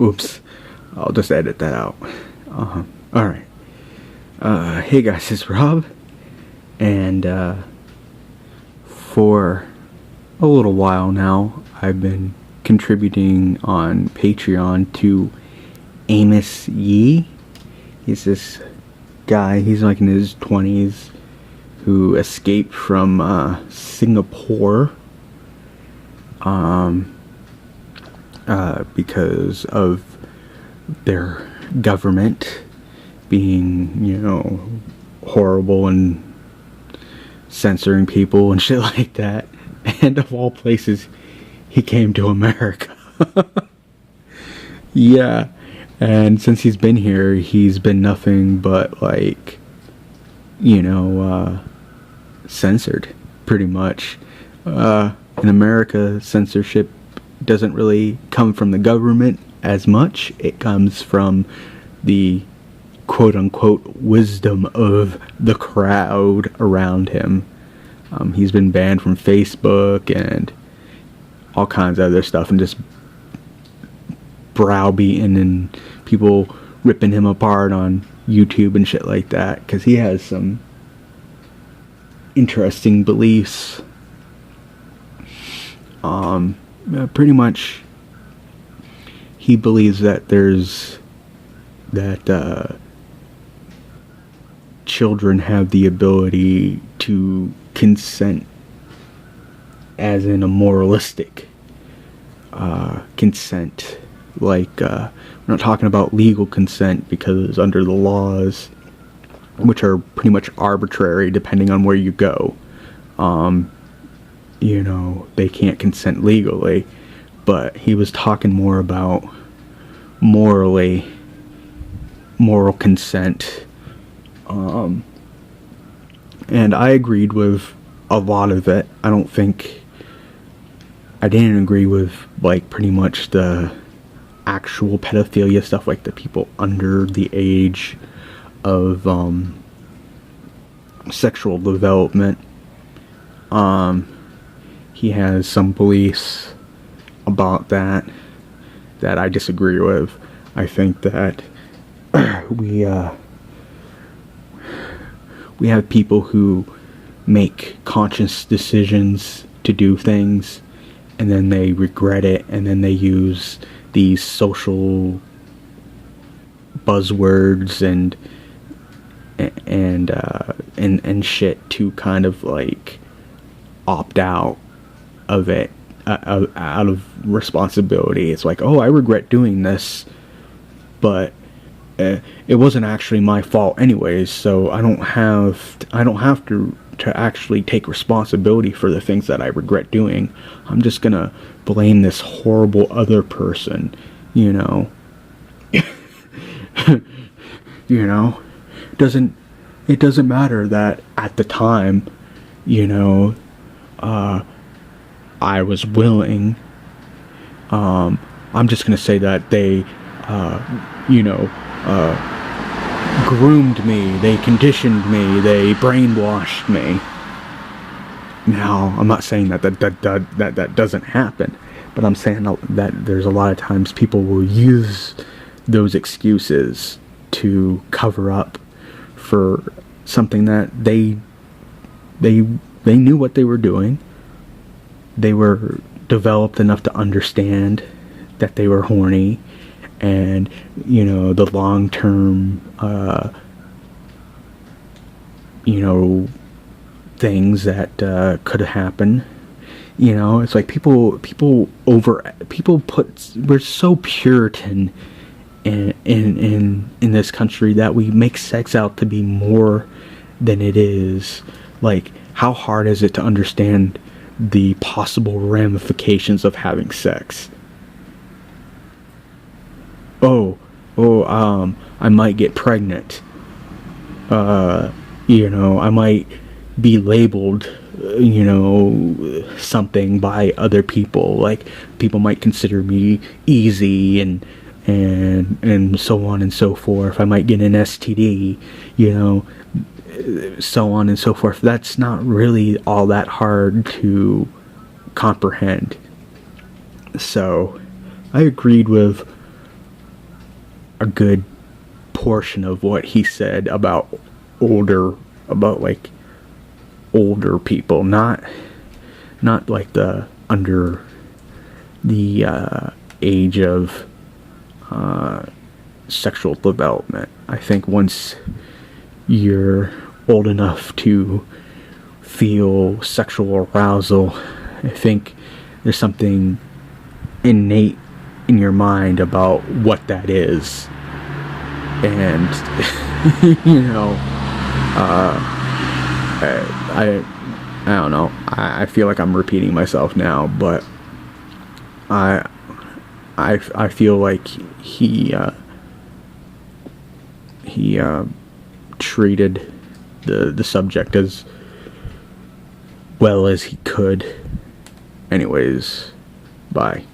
Oops. I'll just edit that out. Alright. Hey guys, it's Rob. And, for a little while now, I've been contributing on Patreon to Amos Yee. He's this guy, he's like in his 20s, who escaped from, Singapore, because of their government being, you know, horrible and censoring people and shit like that. And of all places, he came to America. Yeah, and since he's been here, he's been nothing but, like, you know, censored, pretty much. In America, censorship doesn't really come from the government as much. It comes from the quote-unquote wisdom of the crowd around him. He's been banned from Facebook and all kinds of other stuff, and just browbeaten and people ripping him apart on YouTube and shit like that, because he has some interesting beliefs. Pretty much he believes that children have the ability to consent, as in a moralistic consent. Like, we're not talking about legal consent, because under the laws, which are pretty much arbitrary depending on where you go, you know, they can't consent legally. But he was talking more about moral consent. And I agreed with a lot of it. I didn't agree with, like, pretty much the actual pedophilia stuff, like the people under the age of sexual development. He has some beliefs about that I disagree with. I think that we have people who make conscious decisions to do things, and then they regret it, and then they use these social buzzwords and shit to kind of, like, opt out of it, out of responsibility. It's like, oh, I regret doing this, but it wasn't actually my fault anyways, so I don't have to actually take responsibility for the things that I regret doing. I'm just gonna blame this horrible other person, you know. You know, it doesn't matter that at the time, you know, I was willing. I'm just gonna say that they, you know, groomed me, they conditioned me, they brainwashed me. Now, I'm not saying that doesn't happen, but I'm saying that there's a lot of times people will use those excuses to cover up for something that they knew what they were doing. They were developed enough to understand that they were horny, and, you know, the long-term, you know, things that could happen. You know, it's like we're so Puritan in this country that we make sex out to be more than it is. Like, how hard is it to understand the possible ramifications of having sex? I might get pregnant. You know, I might be labeled, you know, something by other people. Like, people might consider me easy and so on and so forth. I might get an STD, you know, so on and so forth. That's not really all that hard to comprehend. So I agreed with a good portion of what he said about like older people, not like the under the age of sexual development. I think once you're old enough to feel sexual arousal, I think there's something innate in your mind about what that is. And I don't know. I feel like I'm repeating myself now, but I feel like he treated the subject as well as he could. Anyways, bye.